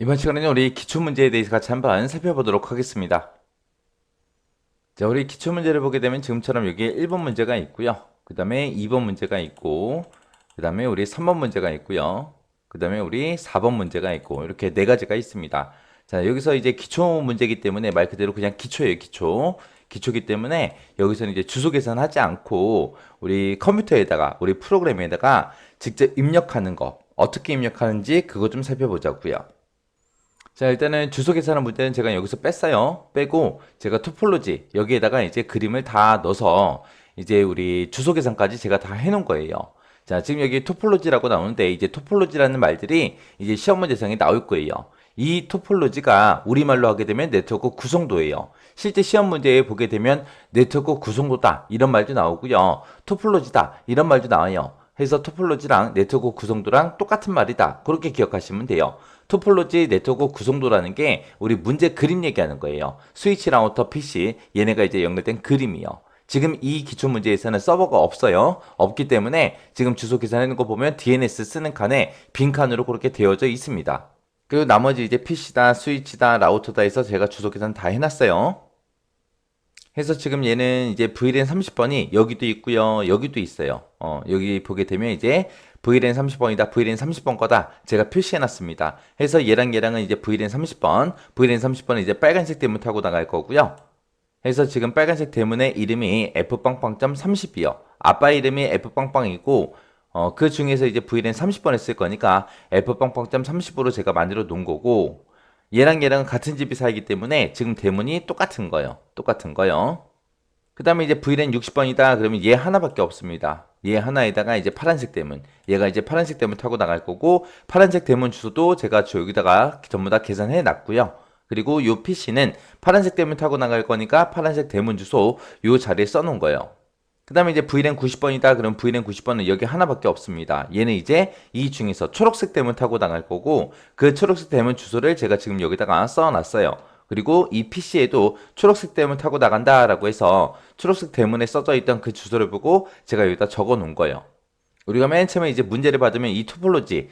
이번 시간에는 우리 기출문제에 대해서 같이 한번 살펴보도록 하겠습니다. 자, 우리 기출문제를 보게 되면 지금처럼 여기에 1번 문제가 있고요. 그 다음에 2번 문제가 있고, 그 다음에 우리 3번 문제가 있고요. 그 다음에 우리 4번 문제가 있고, 이렇게 네 가지가 있습니다. 자, 여기서 이제 기초 문제이기 때문에 말 그대로 그냥 기초예요, 기초. 기초기 때문에 여기서는 이제 주소 계산하지 않고 우리 컴퓨터에다가, 우리 프로그램에다가 직접 입력하는 거, 어떻게 입력하는지 그거 좀 살펴보자고요. 자, 일단은 주소 계산한 문제는 제가 여기서 뺐어요. 빼고 제가 토폴로지 여기에다가 이제 그림을 다 넣어서 이제 우리 주소 계산까지 제가 다 해놓은 거예요. 자, 지금 여기 토폴로지라고 나오는데 이제 토폴로지라는 말들이 이제 시험 문제상에 나올 거예요. 이 토폴로지가 우리말로 하게 되면 네트워크 구성도예요. 실제 시험 문제에 보게 되면 네트워크 구성도다 이런 말도 나오고요. 토폴로지다 이런 말도 나와요. 해서 토폴로지랑 네트워크 구성도랑 똑같은 말이다. 그렇게 기억하시면 돼요. 토폴로지 네트워크 구성도라는 게 우리 문제 그림 얘기하는 거예요. 스위치 라우터 PC 얘네가 이제 연결된 그림이요. 지금 이 기출 문제에서는 서버가 없어요. 없기 때문에 지금 주소 계산하는 거 보면 DNS 쓰는 칸에 빈 칸으로 그렇게 되어져 있습니다. 그리고 나머지 이제 PC다, 스위치다, 라우터다 해서 제가 주소 계산 다 해놨어요. 해서 지금 얘는 이제 VLAN 30번이 여기도 있고요. 여기도 있어요. 여기 보게 되면 이제 VLAN 30번이다. VLAN 30번 거다. 제가 표시해 놨습니다. 해서 얘랑은 이제 VLAN 30번. VLAN 30번은 이제 빨간색 대문 타고 나갈 거고요. 해서 지금 빨간색 대문의 이름이 F빵빵.30이요. 아빠 이름이 F빵빵이고 그 중에서 이제 VLAN 30번 했을 거니까 F빵빵.30으로 제가 만들어 놓은 거고 얘랑은 같은 집이 살기 때문에 지금 대문이 똑같은 거요. 똑같은 거요. 그 다음에 이제 VLAN 60번이다. 그러면 얘 하나밖에 없습니다. 얘 하나에다가 이제 파란색 대문. 얘가 이제 파란색 대문 타고 나갈 거고, 파란색 대문 주소도 제가 여기다가 전부 다 계산해 놨고요. 그리고 요 PC는 파란색 대문 타고 나갈 거니까 파란색 대문 주소 요 자리에 써놓은 거예요. 그 다음에 이제 VLAN 90번이다. 그럼 VLAN 90번은 여기 하나밖에 없습니다. 얘는 이제 이 중에서 초록색 대문 타고 나갈 거고 그 초록색 대문 주소를 제가 지금 여기다가 써놨어요. 그리고 이 PC에도 초록색 대문 타고 나간다라고 해서 초록색 대문에 써져 있던 그 주소를 보고 제가 여기다 적어 놓은 거예요. 우리가 맨 처음에 이제 문제를 받으면 이 토폴로지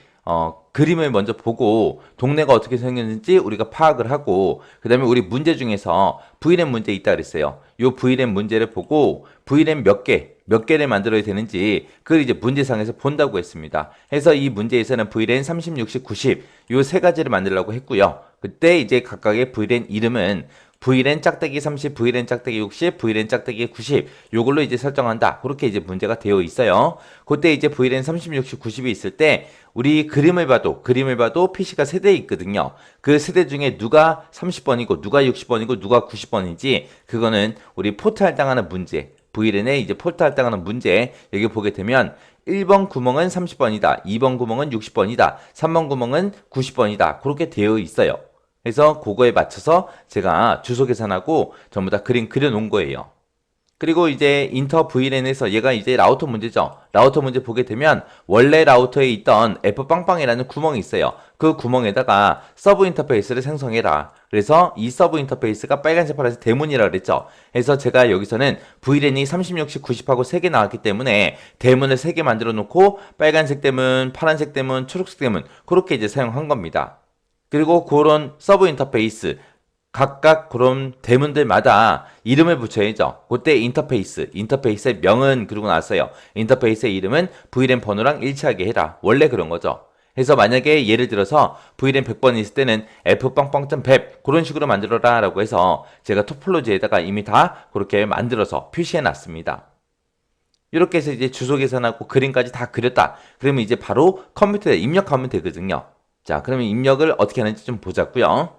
그림을 먼저 보고 동네가 어떻게 생겼는지 우리가 파악을 하고 그 다음에 우리 문제 중에서 VLAN 문제 있다 그랬어요. 요 VLAN 문제를 보고 VLAN 몇 개를 만들어야 되는지 그걸 이제 문제상에서 본다고 했습니다. 해서 이 문제에서는 VLAN 30, 60, 90 요 세 가지를 만들려고 했고요. 그때 이제 각각의 VLAN 이름은 VLAN 짝대기 30, VLAN 짝대기 60, VLAN 짝대기 90 요걸로 이제 설정한다. 그렇게 이제 문제가 되어 있어요. 그때 이제 VLAN 30, 60, 90이 있을 때 우리 그림을 봐도 PC가 세대 있거든요. 그 세대 중에 누가 30번이고 누가 60번이고 누가 90번인지 그거는 우리 포트 할당하는 문제 VLAN에 이제 포트 할당하는 문제 여기 보게 되면 1번 구멍은 30번이다. 2번 구멍은 60번이다. 3번 구멍은 90번이다. 그렇게 되어 있어요. 그래서 그거에 맞춰서 제가 주소 계산하고 전부 다 그림 그려 놓은 거예요. 그리고 이제 인터 VLAN에서 얘가 이제 라우터 문제죠. 라우터 문제 보게 되면 원래 라우터에 있던 F빵빵이라는 구멍이 있어요. 그 구멍에다가 서브 인터페이스를 생성해라. 그래서 이 서브 인터페이스가 빨간색, 파란색 대문이라 그랬죠. 그래서 제가 여기서는 VLAN이 30, 60, 90하고 3개 나왔기 때문에 대문을 3개 만들어 놓고 빨간색 대문, 파란색 대문, 초록색 대문 그렇게 이제 사용한 겁니다. 그리고 그런 서브 인터페이스 각각 그런 대문들마다 이름을 붙여야죠. 그때 인터페이스의 명은 그러고 나서요. 인터페이스의 이름은 VLAN 번호랑 일치하게 해라. 원래 그런 거죠. 그래서 만약에 예를 들어서 VLAN 100번이 있을 때는 F빵빵.100 그런 식으로 만들어라 라고 해서 제가 토폴로지에다가 이미 다 그렇게 만들어서 표시해 놨습니다. 이렇게 해서 이제 주소 계산하고 그림까지 다 그렸다. 그러면 이제 바로 컴퓨터에 입력하면 되거든요. 자, 그러면 입력을 어떻게 하는지 좀 보자고요.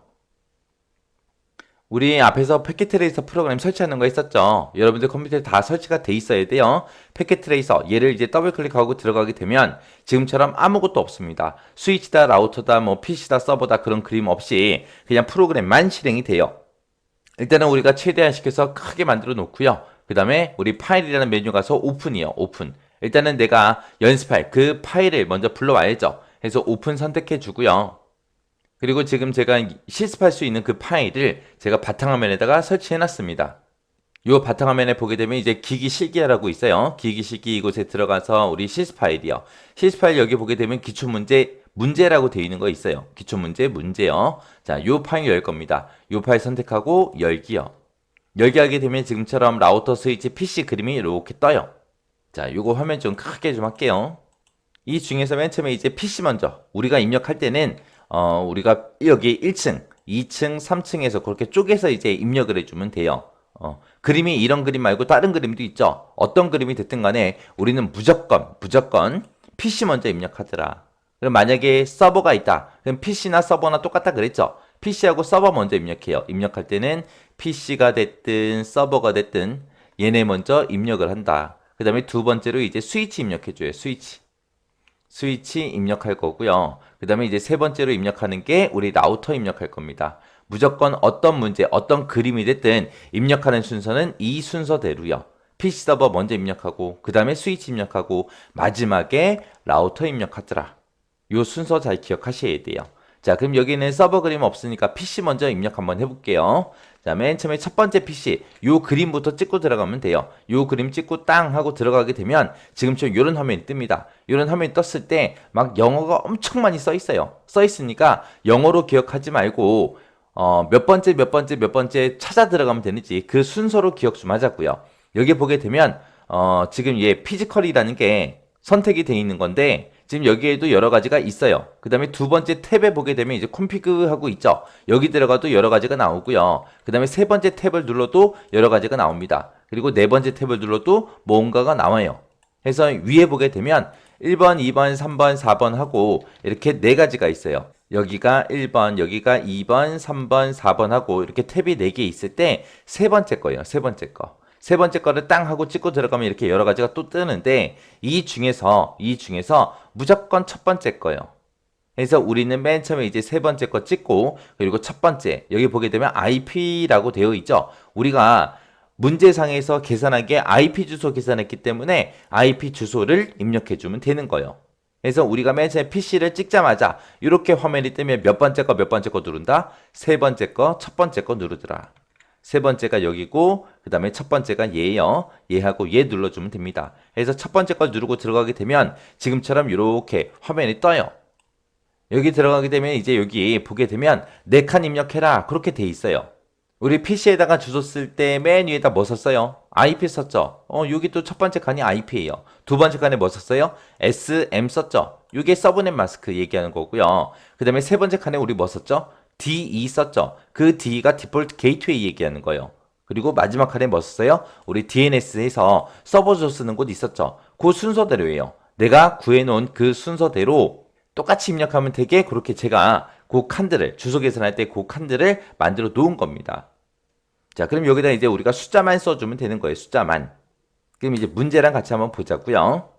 우리 앞에서 패킷 트레이서 프로그램 설치하는 거 있었죠. 여러분들 컴퓨터에 다 설치가 돼 있어야 돼요. 패킷 트레이서 얘를 이제 더블 클릭하고 들어가게 되면 지금처럼 아무것도 없습니다. 스위치다, 라우터다, 뭐 PC다, 서버다 그런 그림 없이 그냥 프로그램만 실행이 돼요. 일단은 우리가 최대한 시켜서 크게 만들어 놓고요. 그 다음에 우리 파일이라는 메뉴 가서 오픈이요. 오픈. 일단은 내가 연습할 그 파일을 먼저 불러와야죠. 그래서 오픈 선택해 주고요. 그리고 지금 제가 실습할 수 있는 그 파일을 제가 바탕화면에다가 설치해 놨습니다. 이 바탕화면에 보게 되면 이제 기기 실기라고 있어요. 기기 실기 이곳에 들어가서 우리 실습 파일이요. 실습 파일 여기 보게 되면 기출문제 문제라고 되어 있는 거 있어요. 기초문제, 문제요. 자, 요 파일 열 겁니다. 요 파일 선택하고 열기요. 열기 하게 되면 지금처럼 라우터 스위치 PC 그림이 이렇게 떠요. 자, 요거 화면 좀 크게 좀 할게요. 이 중에서 맨 처음에 이제 PC 먼저 우리가 입력할 때는 우리가 여기 1층, 2층, 3층에서 그렇게 쪼개서 이제 입력을 해주면 돼요. 그림이 이런 그림 말고 다른 그림도 있죠. 어떤 그림이 됐든 간에 우리는 무조건 PC 먼저 입력하더라. 그럼 만약에 서버가 있다. 그럼 PC나 서버나 똑같다 그랬죠. PC하고 서버 먼저 입력해요. 입력할 때는 PC가 됐든 서버가 됐든 얘네 먼저 입력을 한다. 그 다음에 두 번째로 이제 스위치 입력해줘요. 스위치 입력할 거고요. 그 다음에 이제 세 번째로 입력하는 게 우리 라우터 입력할 겁니다. 무조건 어떤 문제, 어떤 그림이 됐든 입력하는 순서는 이 순서대로요. PC 서버 먼저 입력하고 그 다음에 스위치 입력하고 마지막에 라우터 입력하더라. 요 순서 잘 기억하셔야 돼요. 자, 그럼 여기는 서버 그림 없으니까 PC 먼저 입력 한번 해볼게요. 자, 맨 처음에 첫 번째 PC, 요 그림부터 찍고 들어가면 돼요. 요 그림 찍고 땅 하고 들어가게 되면 지금처럼 요런 화면이 뜹니다. 요런 화면이 떴을 때 막 영어가 엄청 많이 써 있어요. 써 있으니까 영어로 기억하지 말고 몇 번째 몇 번째 몇 번째 찾아 들어가면 되는지 그 순서로 기억 좀 하자고요. 여기 보게 되면 지금 얘 피지컬이라는 게 선택이 돼 있는 건데 지금 여기에도 여러 가지가 있어요. 그 다음에 두 번째 탭에 보게 되면 이제 콘피그 하고 있죠. 여기 들어가도 여러 가지가 나오고요. 그 다음에 세 번째 탭을 눌러도 여러 가지가 나옵니다. 그리고 네 번째 탭을 눌러도 뭔가가 나와요. 그래서 위에 보게 되면 1번, 2번, 3번, 4번 하고 이렇게 네 가지가 있어요. 여기가 1번, 여기가 2번, 3번, 4번 하고 이렇게 탭이 4개 있을 때 세 번째 거예요. 세 번째 거. 세 번째 거를 땅 하고 찍고 들어가면 이렇게 여러 가지가 또 뜨는데 이 중에서 무조건 첫 번째 거예요. 그래서 우리는 맨 처음에 이제 세 번째 거 찍고 그리고 첫 번째 여기 보게 되면 IP라고 되어 있죠. 우리가 문제상에서 계산하기에 IP 주소 계산했기 때문에 IP 주소를 입력해 주면 되는 거예요. 그래서 우리가 맨 처음에 PC를 찍자마자 이렇게 화면이 뜨면 몇 번째 거 누른다? 세 번째 거, 첫 번째 거 누르더라. 세 번째가 여기고 그 다음에 첫 번째가 얘예요. 얘하고 얘 눌러주면 됩니다. 그래서 첫 번째 걸 누르고 들어가게 되면 지금처럼 이렇게 화면이 떠요. 여기 들어가게 되면 이제 여기 보게 되면 4칸 입력해라 그렇게 돼 있어요. 우리 PC에다가 주소 쓸 때 맨 위에다 뭐 썼어요? IP 썼죠. 여기 또 첫 번째 칸이 IP예요. 두 번째 칸에 뭐 썼어요? SM 썼죠. 이게 서브넷 마스크 얘기하는 거고요. 그 다음에 세 번째 칸에 우리 뭐 썼죠? DE 썼죠. 그 D가 디폴트 게이트웨이 얘기하는 거예요. 그리고 마지막 칸에 뭐 썼어요? 우리 DNS에서 서버 주소 쓰는 곳 있었죠. 그 순서대로예요. 내가 구해놓은 그 순서대로 똑같이 입력하면 되게 그렇게 제가 그 칸들을 주소 계산할 때 그 칸들을 만들어 놓은 겁니다. 자, 그럼 여기다 이제 우리가 숫자만 써주면 되는 거예요. 숫자만. 그럼 이제 문제랑 같이 한번 보자고요.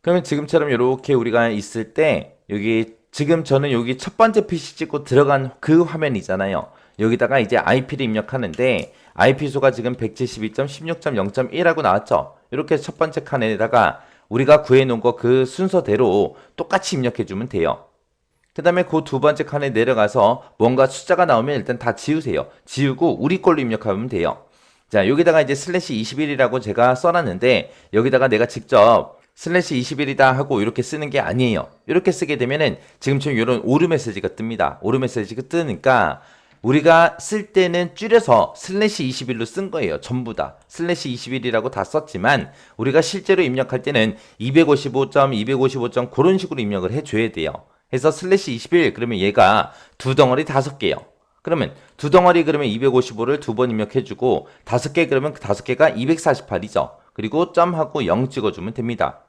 그러면 지금처럼 이렇게 우리가 있을 때 여기 지금 저는 여기 첫 번째 PC 찍고 들어간 그 화면이잖아요. 여기다가 이제 IP를 입력하는데 IP수가 지금 172.16.0.1하고 나왔죠. 이렇게 첫 번째 칸에다가 우리가 구해놓은 거 그 순서대로 똑같이 입력해주면 돼요. 그 다음에 그 두 번째 칸에 내려가서 뭔가 숫자가 나오면 일단 다 지우세요. 지우고 우리 걸로 입력하면 돼요. 자, 여기다가 이제 슬래시 21이라고 제가 써놨는데 여기다가 내가 직접 슬래시 21이다 하고 이렇게 쓰는 게 아니에요. 이렇게 쓰게 되면은 지금처럼 이런 오류 메시지가 뜹니다. 오류 메시지가 뜨니까 우리가 쓸 때는 줄여서 슬래시 21로 쓴 거예요. 전부 다. 슬래시 21이라고 다 썼지만 우리가 실제로 입력할 때는 255.255. 그런 식으로 입력을 해줘야 돼요. 그래서 슬래시 21 그러면 얘가 두 덩어리 5개요. 그러면 두 덩어리 그러면 255를 두 번 입력해주고 5개 그러면 그 5개가 248이죠. 그리고 점하고 0 찍어주면 됩니다.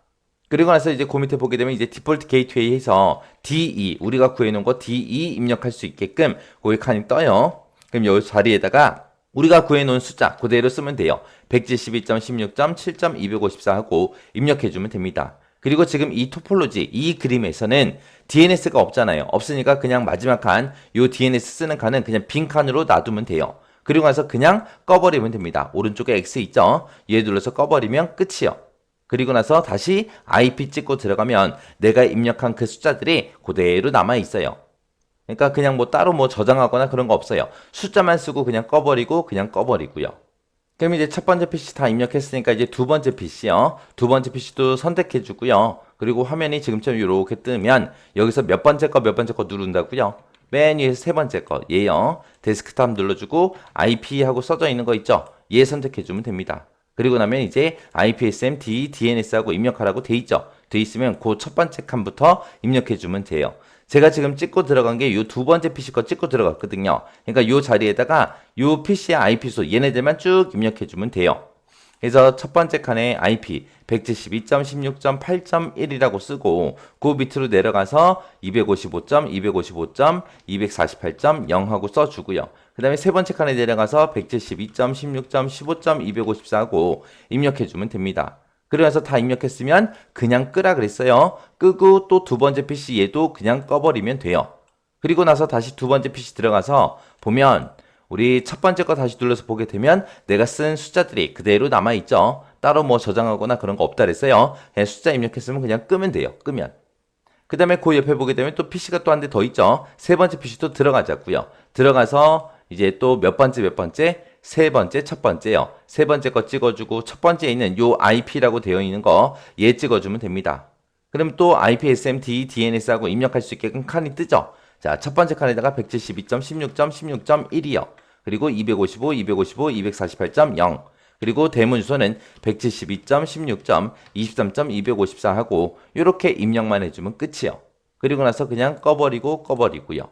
그리고 나서 이제 그 밑에 보게 되면 이제 디폴트 게이트웨이에서 DE 우리가 구해놓은 거 DE 입력할 수 있게끔 거기 칸이 떠요. 그럼 여기 자리에다가 우리가 구해놓은 숫자 그대로 쓰면 돼요. 172.16.7.254 하고 입력해주면 됩니다. 그리고 지금 이 토폴로지 이 그림에서는 DNS가 없잖아요. 없으니까 그냥 마지막 칸 요 DNS 쓰는 칸은 그냥 빈 칸으로 놔두면 돼요. 그리고 나서 그냥 꺼버리면 됩니다. 오른쪽에 X 있죠? 얘 눌러서 꺼버리면 끝이요. 그리고 나서 다시 IP 찍고 들어가면 내가 입력한 그 숫자들이 그대로 남아 있어요. 그러니까 그냥 뭐 따로 뭐 저장하거나 그런 거 없어요. 숫자만 쓰고 그냥 꺼버리고 그냥 꺼버리고요. 그럼 이제 첫 번째 PC 다 입력했으니까 이제 두 번째 PC요. 두 번째 PC도 선택해 주고요. 그리고 화면이 지금처럼 이렇게 뜨면 여기서 몇 번째 거 몇 번째 거 누른다고요? 맨 위에서 세 번째 거 얘요. 데스크탑 눌러주고 IP 하고 써져 있는 거 있죠? 얘 선택해주면 됩니다. 그리고 나면 이제 IPSMD, DNS하고 입력하라고 돼 있죠? 돼 있으면 그 첫 번째 칸부터 입력해주면 돼요. 제가 지금 찍고 들어간 게 이 두 번째 PC 거 찍고 들어갔거든요. 그러니까 이 자리에다가 이 PC의 IP소 얘네들만 쭉 입력해주면 돼요. 그래서 첫 번째 칸에 IP 172.16.8.1이라고 쓰고 그 밑으로 내려가서 255점, 255점, 248.0 하고 써주고요. 그 다음에 세 번째 칸에 내려가서 172.16.15.254 하고 입력해주면 됩니다. 그래서 다 입력했으면 그냥 끄라 그랬어요. 끄고 또 두 번째 PC 얘도 그냥 꺼버리면 돼요. 그리고 나서 다시 두 번째 PC 들어가서 보면 우리 첫 번째 거 다시 눌러서 보게 되면 내가 쓴 숫자들이 그대로 남아있죠. 따로 뭐 저장하거나 그런 거 없다 그랬어요. 그냥 숫자 입력했으면 그냥 끄면 돼요. 끄면. 그 다음에 그 옆에 보게 되면 또 PC가 또 한 대 더 있죠. 세 번째 PC도 들어가자고요. 들어가서 이제 또 몇 번째 몇 번째? 세 번째, 첫 번째요. 세 번째 거 찍어주고 첫 번째에 있는 요 IP라고 되어 있는 거 얘 찍어주면 됩니다. 그럼 또 IP, SMD, DNS하고 입력할 수 있게끔 칸이 뜨죠. 자, 첫 번째 칸에다가 172.16.16.1이요. 그리고 255, 255, 248.0. 그리고 대문 주소는 172.16.23.254 하고 이렇게 입력만 해주면 끝이요. 그리고 나서 그냥 꺼버리고요.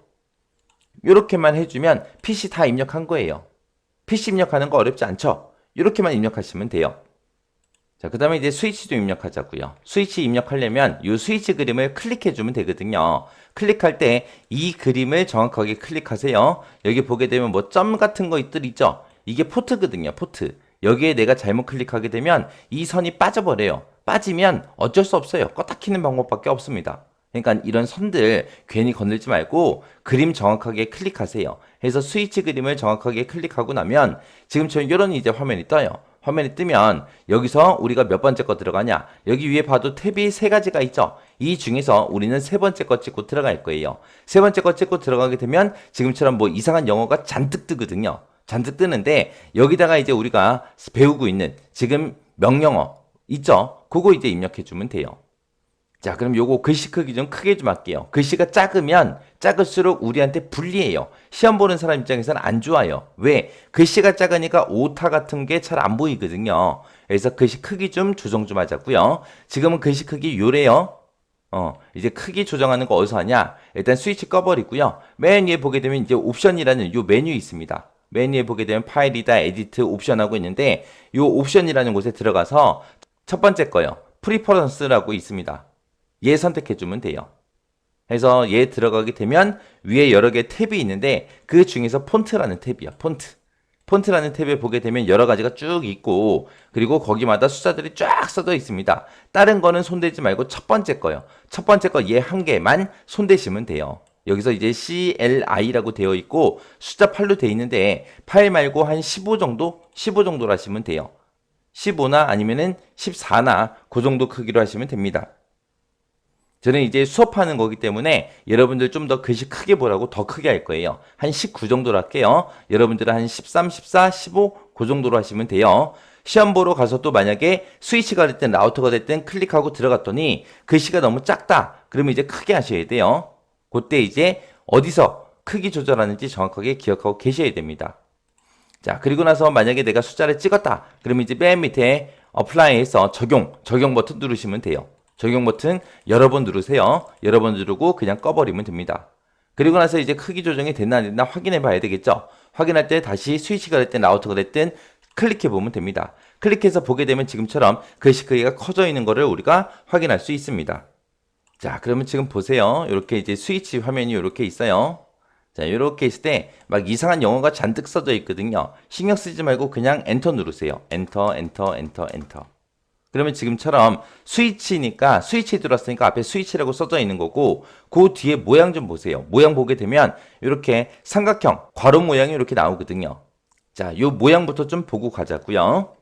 이렇게만 해주면 PC 다 입력한 거예요. PC 입력하는 거 어렵지 않죠? 이렇게만 입력하시면 돼요. 자, 그 다음에 이제 스위치도 입력하자고요. 스위치 입력하려면 이 스위치 그림을 클릭해주면 되거든요. 클릭할 때 이 그림을 정확하게 클릭하세요. 여기 보게 되면 뭐 점 같은 거 있죠? 이게 포트거든요. 포트. 여기에 내가 잘못 클릭하게 되면 이 선이 빠져버려요. 빠지면 어쩔 수 없어요. 껐다 키는 방법밖에 없습니다. 그러니까 이런 선들 괜히 건들지 말고 그림 정확하게 클릭하세요. 그래서 스위치 그림을 정확하게 클릭하고 나면 지금처럼 이런 이제 화면이 떠요. 화면이 뜨면 여기서 우리가 몇 번째 거 들어가냐? 여기 위에 봐도 탭이 세 가지가 있죠? 이 중에서 우리는 세 번째 거 찍고 들어갈 거예요. 세 번째 거 찍고 들어가게 되면 지금처럼 뭐 이상한 영어가 잔뜩 뜨거든요. 잔뜩 뜨는데 여기다가 이제 우리가 배우고 있는 지금 명령어 있죠? 그거 이제 입력해 주면 돼요. 자, 그럼 요거 글씨 크기 좀 크게 좀 할게요. 글씨가 작으면 작을수록 우리한테 불리해요. 시험 보는 사람 입장에서는 안 좋아요. 왜? 글씨가 작으니까 오타 같은 게 잘 안 보이거든요. 그래서 글씨 크기 좀 조정 좀 하자고요. 지금은 글씨 크기 요래요. 이제 크기 조정하는 거 어디서 하냐? 일단 스위치 꺼버리고요. 맨 위에 보게 되면 이제 옵션이라는 요 메뉴 있습니다. 맨 위에 보게 되면 파일이다, 에디트, 옵션하고 있는데 요 옵션이라는 곳에 들어가서 첫 번째 거요. 프리퍼런스라고 있습니다. 얘 선택해주면 돼요. 그래서 얘 들어가게 되면 위에 여러 개 탭이 있는데 그 중에서 폰트라는 탭이야. 폰트. 폰트라는 탭에 보게 되면 여러 가지가 쭉 있고 그리고 거기마다 숫자들이 쫙 써져 있습니다. 다른 거는 손대지 말고 첫 번째 거요. 첫 번째 거 얘 한 개만 손대시면 돼요. 여기서 이제 CLI라고 되어 있고 숫자 8로 되어 있는데 8 말고 한 15 정도? 15 정도로 하시면 돼요. 15나 아니면은 14나 그 정도 크기로 하시면 됩니다. 저는 이제 수업하는 거기 때문에 여러분들 좀 더 글씨 크게 보라고 더 크게 할 거예요. 한 19 정도로 할게요. 여러분들은 한 13, 14, 15 그 정도로 하시면 돼요. 시험 보러 가서 또 만약에 스위치가 됐든 라우터가 됐든 클릭하고 들어갔더니 글씨가 너무 작다. 그러면 이제 크게 하셔야 돼요. 그때 이제 어디서 크기 조절하는지 정확하게 기억하고 계셔야 됩니다. 자, 그리고 나서 만약에 내가 숫자를 찍었다. 그러면 이제 맨 밑에 어플라이에서 적용 버튼 누르시면 돼요. 적용 버튼 여러 번 누르세요. 여러 번 누르고 그냥 꺼버리면 됩니다. 그리고 나서 이제 크기 조정이 됐나 안 됐나 확인해 봐야 되겠죠. 확인할 때 다시 스위치가 됐든 라우터가 됐든 클릭해 보면 됩니다. 클릭해서 보게 되면 지금처럼 글씨 크기가 커져 있는 거를 우리가 확인할 수 있습니다. 자, 그러면 지금 보세요. 이렇게 이제 스위치 화면이 이렇게 있어요. 자, 이렇게 있을 때 막 이상한 영어가 잔뜩 써져 있거든요. 신경 쓰지 말고 그냥 엔터 누르세요. 엔터. 그러면 지금처럼 스위치니까 스위치 들어왔으니까 앞에 스위치라고 써져 있는 거고 그 뒤에 모양 좀 보세요. 모양 보게 되면 이렇게 삼각형 괄호 모양이 이렇게 나오거든요. 자, 요 모양부터 좀 보고 가자고요.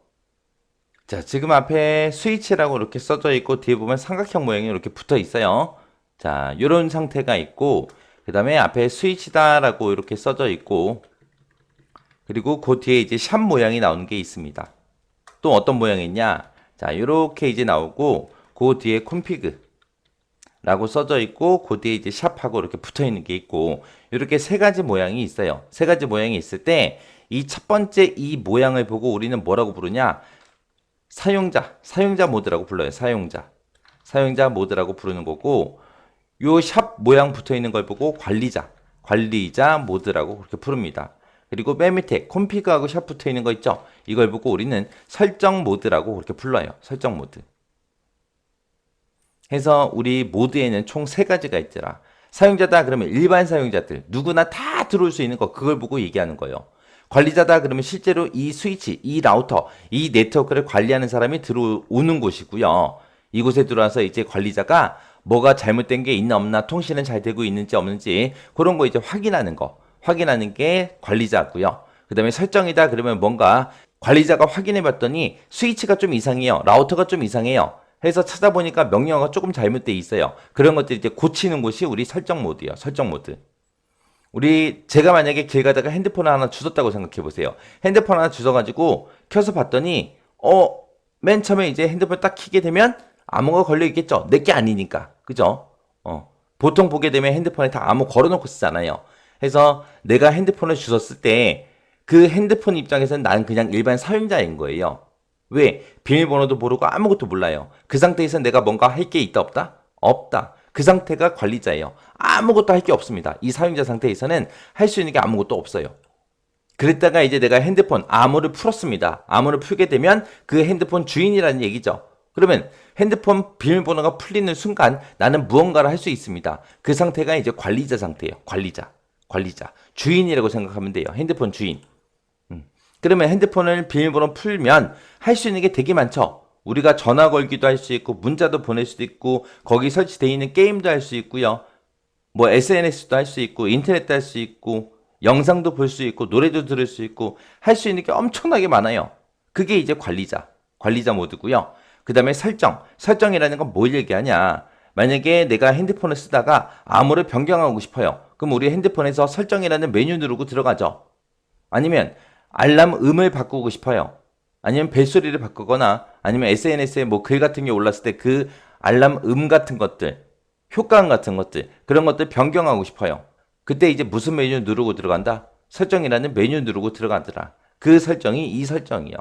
자, 지금 앞에 스위치라고 이렇게 써져 있고 뒤에 보면 삼각형 모양이 이렇게 붙어 있어요. 자, 요런 상태가 있고 그 다음에 앞에 스위치다라고 이렇게 써져 있고 그리고 그 뒤에 이제 샵 모양이 나오는 게 있습니다. 또 어떤 모양이 있냐? 자, 요렇게 이제 나오고 그 뒤에 콘피그 라고 써져 있고 그 뒤에 이제 샵하고 이렇게 붙어 있는 게 있고 이렇게 세 가지 모양이 있어요. 세 가지 모양이 있을 때 이 첫 번째 이 모양을 보고 우리는 뭐라고 부르냐? 사용자 모드라고 불러요. 사용자 모드라고 부르는 거고 요 샵 모양 붙어 있는 걸 보고 관리자 모드라고 그렇게 부릅니다. 그리고 맨 밑에 콤피그하고 샵 붙어 있는 거 있죠? 이걸 보고 우리는 설정 모드라고 그렇게 불러요. 설정 모드. 해서 우리 모드에는 총 세 가지가 있더라. 사용자다 그러면 일반 사용자들 누구나 다 들어올 수 있는 거 그걸 보고 얘기하는 거예요. 관리자다 그러면 실제로 이 스위치, 이 라우터, 이 네트워크를 관리하는 사람이 들어오는 곳이고요. 이곳에 들어와서 이제 관리자가 뭐가 잘못된 게 있나 없나, 통신은 잘 되고 있는지 없는지 그런 거 이제 확인하는 게 관리자고요. 그 다음에 설정이다 그러면 뭔가 관리자가 확인해 봤더니 스위치가 좀 이상해요. 라우터가 좀 이상해요. 해서 찾아보니까 명령어가 조금 잘못돼 있어요. 그런 것들 이제 고치는 곳이 우리 설정 모드예요. 설정 모드. 제가 만약에 길 가다가 핸드폰을 하나 주웠다고 생각해 보세요. 핸드폰 하나 주워가지고 켜서 봤더니, 맨 처음에 이제 핸드폰 딱 켜게 되면 암호가 걸려 있겠죠? 내게 아니니까. 그죠? 보통 보게 되면 핸드폰에 다 암호 걸어놓고 쓰잖아요. 해서 내가 핸드폰을 주웠을 때 그 핸드폰 입장에서는 나는 그냥 일반 사용자인 거예요. 왜? 비밀번호도 모르고 아무것도 몰라요. 그 상태에서 내가 뭔가 할 게 있다 없다? 없다. 그 상태가 관리자예요. 아무것도 할 게 없습니다. 이 사용자 상태에서는 할 수 있는 게 아무것도 없어요. 그랬다가 이제 내가 핸드폰 암호를 풀었습니다. 암호를 풀게 되면 그 핸드폰 주인이라는 얘기죠. 그러면 핸드폰 비밀번호가 풀리는 순간 나는 무언가를 할 수 있습니다. 그 상태가 이제 관리자 상태예요. 관리자. 주인이라고 생각하면 돼요. 핸드폰 주인. 그러면 핸드폰을 비밀번호 풀면 할 수 있는 게 되게 많죠. 우리가 전화 걸기도 할 수 있고 문자도 보낼 수도 있고 거기 설치되어 있는 게임도 할 수 있고요. 뭐 SNS도 할 수 있고 인터넷도 할 수 있고 영상도 볼 수 있고 노래도 들을 수 있고 할 수 있는 게 엄청나게 많아요. 그게 이제 관리자 모드고요. 그 다음에 설정이라는 건 뭘 얘기하냐. 만약에 내가 핸드폰을 쓰다가 암호를 변경하고 싶어요. 그럼 우리 핸드폰에서 설정이라는 메뉴 누르고 들어가죠. 아니면 알람 음을 바꾸고 싶어요. 아니면 벨소리를 바꾸거나 아니면 SNS에 뭐 글 같은 게 올랐을 때 그 알람 음 같은 것들, 효과음 같은 것들, 그런 것들 변경하고 싶어요. 그때 이제 무슨 메뉴 누르고 들어간다? 설정이라는 메뉴 누르고 들어가더라. 그 설정이 이 설정이요.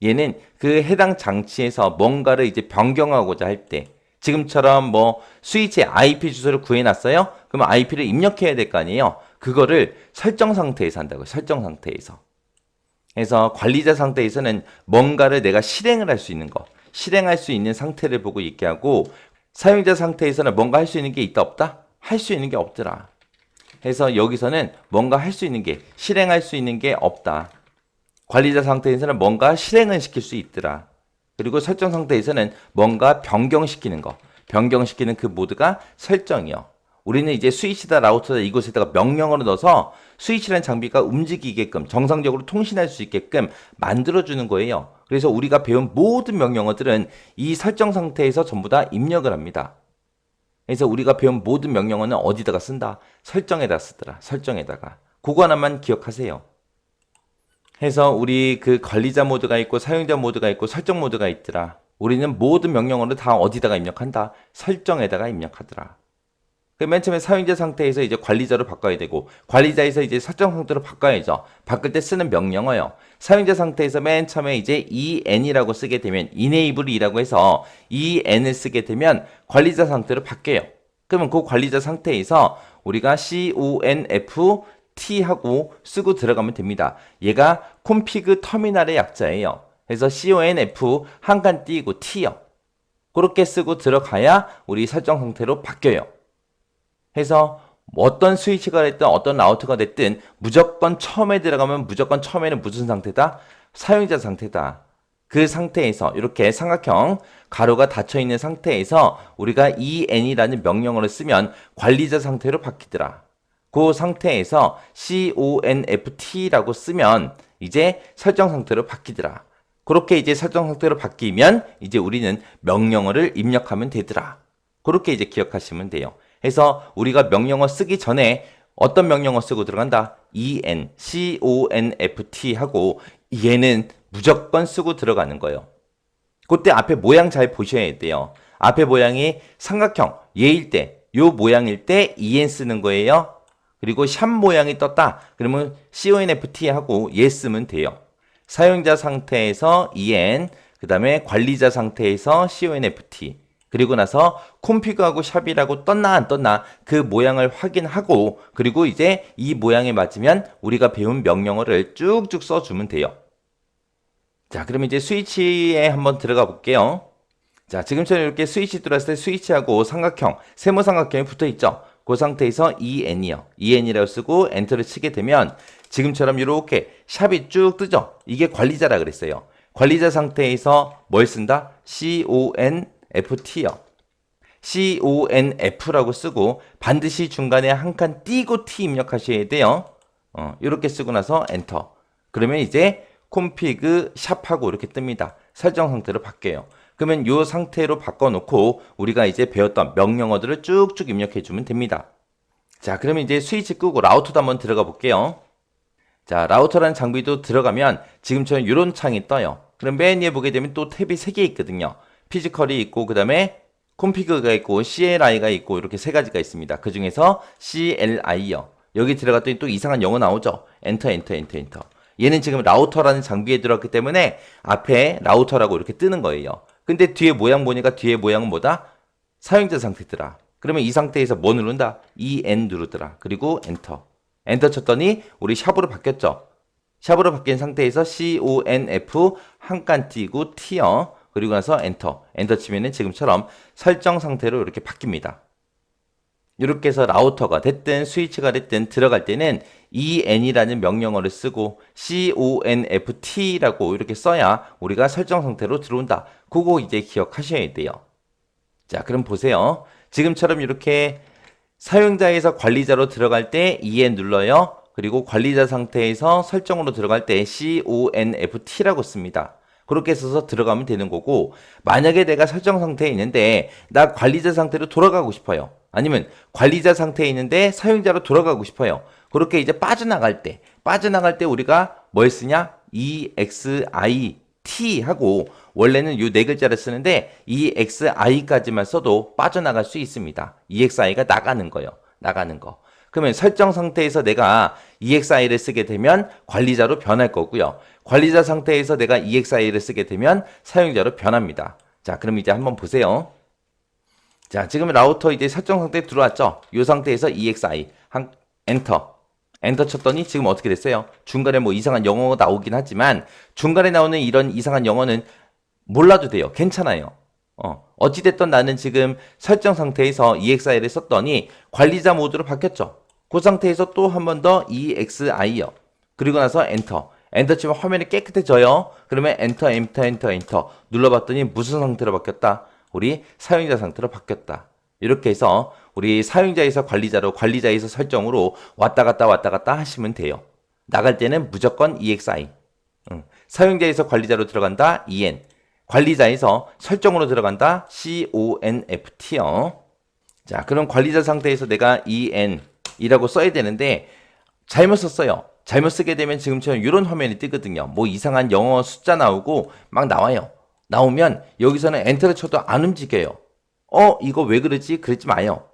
얘는 그 해당 장치에서 뭔가를 이제 변경하고자 할 때, 지금처럼 뭐 스위치 IP 주소를 구해놨어요? 그러면 IP를 입력해야 될 거 아니에요? 그거를 설정 상태에서 한다고요. 설정 상태에서. 그래서 관리자 상태에서는 뭔가를 내가 실행을 할 수 있는 거, 실행할 수 있는 상태를 보고 얘기하고, 사용자 상태에서는 뭔가 할 수 있는 게 있다 없다? 할 수 있는 게 없더라. 그래서 여기서는 뭔가 할 수 있는 게, 실행할 수 있는 게 없다. 관리자 상태에서는 뭔가 실행을 시킬 수 있더라. 그리고 설정 상태에서는 뭔가 변경시키는 거, 변경시키는 그 모드가 설정이요. 우리는 이제 스위치다 라우터다 이곳에다가 명령어를 넣어서 스위치라는 장비가 움직이게끔 정상적으로 통신할 수 있게끔 만들어주는 거예요. 그래서 우리가 배운 모든 명령어들은 이 설정 상태에서 전부 다 입력을 합니다. 그래서 우리가 배운 모든 명령어는 어디다가 쓴다? 설정에다 쓰더라. 설정에다가. 그거 하나만 기억하세요. 해서 우리 그 관리자 모드가 있고 사용자 모드가 있고 설정 모드가 있더라. 우리는 모든 명령어를 다 어디다가 입력한다? 설정에다가 입력하더라. 맨 처음에 사용자 상태에서 이제 관리자로 바꿔야 되고 관리자에서 이제 설정 상태로 바꿔야죠. 바꿀 때 쓰는 명령어요. 사용자 상태에서 맨 처음에 이제 en이라고 쓰게 되면 enable이라고 해서 en을 쓰게 되면 관리자 상태로 바뀌어요. 그러면 그 관리자 상태에서 우리가 conft 하고 쓰고 들어가면 됩니다. 얘가 config 터미널의 약자예요. 그래서 conf 한 칸 띄고 t요. 그렇게 쓰고 들어가야 우리 설정 상태로 바뀌어요. 해서 어떤 스위치가 됐든 어떤 라우터가 됐든 무조건 처음에 들어가면 무조건 처음에는 무슨 상태다? 사용자 상태다. 그 상태에서 이렇게 삼각형 가로가 닫혀 있는 상태에서 우리가 en이라는 명령어를 쓰면 관리자 상태로 바뀌더라. 그 상태에서 conft라고 쓰면 이제 설정 상태로 바뀌더라. 그렇게 이제 설정 상태로 바뀌면 이제 우리는 명령어를 입력하면 되더라. 그렇게 이제 기억하시면 돼요. 해서 우리가 명령어 쓰기 전에 어떤 명령어 쓰고 들어간다? conft 하고 얘는 무조건 쓰고 들어가는 거예요. 그때 앞에 모양 잘 보셔야 돼요. 앞에 모양이 삼각형, 얘일 때, 요 모양일 때 en 쓰는 거예요. 그리고 샵 모양이 떴다. 그러면 CONFT 하고 얘 쓰면 돼요. 사용자 상태에서 en, 그 다음에 관리자 상태에서 CONFT. 그리고 나서 콤피그하고 샵이라고 떴나 안 떴나 그 모양을 확인하고 그리고 이제 이 모양에 맞으면 우리가 배운 명령어를 쭉쭉 써주면 돼요. 자, 그럼 이제 스위치에 한번 들어가 볼게요. 자, 지금처럼 이렇게 스위치 들어왔을 때 스위치하고 삼각형, 세모삼각형이 붙어있죠. 그 상태에서 en이요. en이라고 쓰고 엔터를 치게 되면 지금처럼 이렇게 샵이 쭉 뜨죠. 이게 관리자라 그랬어요. 관리자 상태에서 뭘 쓴다? CONFT요. CONF라고 쓰고 반드시 중간에 한 칸 띄고 T 입력하셔야 돼요. 이렇게 쓰고 나서 엔터. 그러면 이제 콤피그 샵하고 이렇게 뜹니다. 설정 상태로 바뀌어요. 그러면 이 상태로 바꿔놓고 우리가 이제 배웠던 명령어들을 쭉쭉 입력해주면 됩니다. 자, 그러면 이제 스위치 끄고 라우터도 한번 들어가 볼게요. 자, 라우터라는 장비도 들어가면 지금처럼 이런 창이 떠요. 그럼 맨 위에 보게 되면 또 탭이 3개 있거든요. 피지컬이 있고 그 다음에 콤피그가 있고 CLI가 있고 이렇게 3가지가 있습니다. 그 중에서 CLI요. 여기 들어갔더니 또 이상한 영어 나오죠. 엔터 엔터 엔터 엔터. 얘는 지금 라우터라는 장비에 들어갔기 때문에 앞에 라우터라고 이렇게 뜨는 거예요. 근데 뒤에 모양 보니까 뒤에 모양은 뭐다? 사용자 상태더라. 그러면 이 상태에서 뭐 누른다? EN 누르더라. 그리고 엔터. 엔터 쳤더니 우리 샵으로 바뀌었죠. 샵으로 바뀐 상태에서 CONF 한 칸 띄고 T요. 그리고 나서 엔터. 엔터 치면은 지금처럼 설정 상태로 이렇게 바뀝니다. 이렇게 해서 라우터가 됐든 스위치가 됐든 들어갈 때는 en이라는 명령어를 쓰고 CONFT라고 이렇게 써야 우리가 설정 상태로 들어온다. 그거 이제 기억하셔야 돼요. 자, 그럼 보세요. 지금처럼 이렇게 사용자에서 관리자로 들어갈 때 en 눌러요. 그리고 관리자 상태에서 설정으로 들어갈 때 CONFT라고 씁니다. 그렇게 써서 들어가면 되는 거고 만약에 내가 설정 상태에 있는데 나 관리자 상태로 돌아가고 싶어요. 아니면 관리자 상태에 있는데 사용자로 돌아가고 싶어요. 그렇게 이제 빠져나갈 때 우리가 뭘 쓰냐? EXIT 하고 원래는 요 네 글자를 쓰는데 EXI까지만 써도 빠져나갈 수 있습니다. EXI가 나가는 거요. 나가는 거. 그러면 설정 상태에서 내가 EXI를 쓰게 되면 관리자로 변할 거고요. 관리자 상태에서 내가 EXI를 쓰게 되면 사용자로 변합니다. 자, 그럼 이제 한번 보세요. 자, 지금 라우터 이제 설정 상태에 들어왔죠? 이 상태에서 EXI 엔터. 엔터 쳤더니 지금 어떻게 됐어요? 중간에 뭐 이상한 영어가 나오긴 하지만 중간에 나오는 이런 이상한 영어는 몰라도 돼요. 괜찮아요. 어찌됐든 나는 지금 설정 상태에서 EXI를 썼더니 관리자 모드로 바뀌었죠. 그 상태에서 또 한 번 더 EXI요. 그리고 나서 엔터. 엔터 치면 화면이 깨끗해져요. 그러면 엔터 엔터 엔터 엔터 눌러봤더니 무슨 상태로 바뀌었다? 우리 사용자 상태로 바뀌었다. 이렇게 해서 우리 사용자에서 관리자로 관리자에서 설정으로 왔다 갔다 하시면 돼요. 나갈 때는 무조건 EXI. 사용자에서 관리자로 들어간다 EN. 관리자에서 설정으로 들어간다 CONFT요. 자, 그럼 관리자 상태에서 내가 EN이라고 써야 되는데 잘못 썼어요. 잘못 쓰게 되면 지금처럼 이런 화면이 뜨거든요. 뭐 이상한 영어 숫자 나오고 막 나와요. 나오면 여기서는 엔터를 쳐도 안 움직여요. 이거 왜 그러지? 그러지 마요.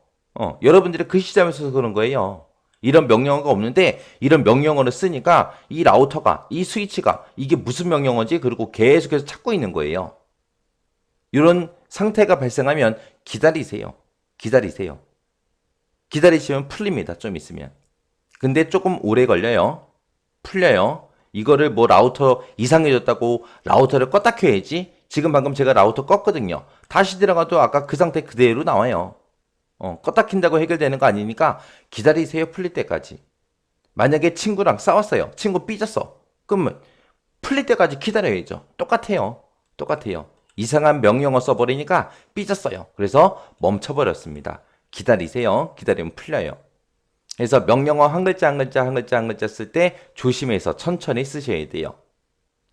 여러분들이 글씨 잘못 써서 그런 거예요. 이런 명령어가 없는데 이런 명령어를 쓰니까 이 라우터가 이 스위치가 이게 무슨 명령어지? 그리고 계속해서 찾고 있는 거예요. 이런 상태가 발생하면 기다리세요. 기다리시면 풀립니다. 좀 있으면. 근데 조금 오래 걸려요. 풀려요. 이거를 뭐 라우터 이상해졌다고 라우터를 껐다 켜야지. 지금 방금 제가 라우터 껐거든요. 다시 들어가도 아까 그 상태 그대로 나와요. 껐다 킨다고 해결되는 거 아니니까 기다리세요. 풀릴 때까지. 만약에 친구랑 싸웠어요. 친구 삐졌어. 그러면 풀릴 때까지 기다려야죠. 똑같아요. 이상한 명령어 써버리니까 삐졌어요. 그래서 멈춰버렸습니다. 기다리세요. 기다리면 풀려요. 그래서 명령어 한 글자 쓸 때 조심해서 천천히 쓰셔야 돼요.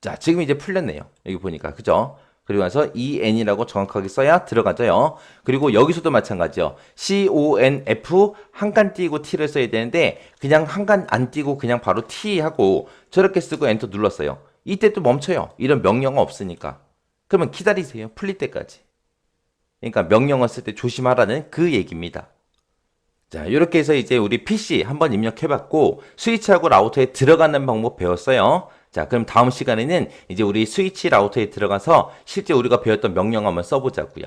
자, 지금 이제 풀렸네요. 여기 보니까. 그죠? 그리고 나서 en이라고 정확하게 써야 들어가져요. 그리고 여기서도 마찬가지요. CONF 한 칸 띄고 T를 써야 되는데 그냥 한 칸 안 띄고 그냥 바로 T 하고 저렇게 쓰고 엔터 눌렀어요. 이때 또 멈춰요. 이런 명령어 없으니까. 그러면 기다리세요. 풀릴 때까지. 그러니까 명령어 쓸 때 조심하라는 그 얘기입니다. 자, 이렇게 해서 이제 우리 PC 한번 입력해봤고 스위치하고 라우터에 들어가는 방법 배웠어요. 자, 그럼 다음 시간에는 이제 우리 스위치 라우터에 들어가서 실제 우리가 배웠던 명령 한번 써보자고요.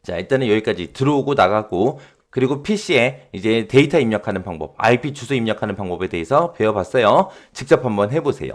자, 일단은 여기까지 들어오고 나가고 그리고 PC에 이제 데이터 입력하는 방법, IP 주소 입력하는 방법에 대해서 배워봤어요. 직접 한번 해보세요.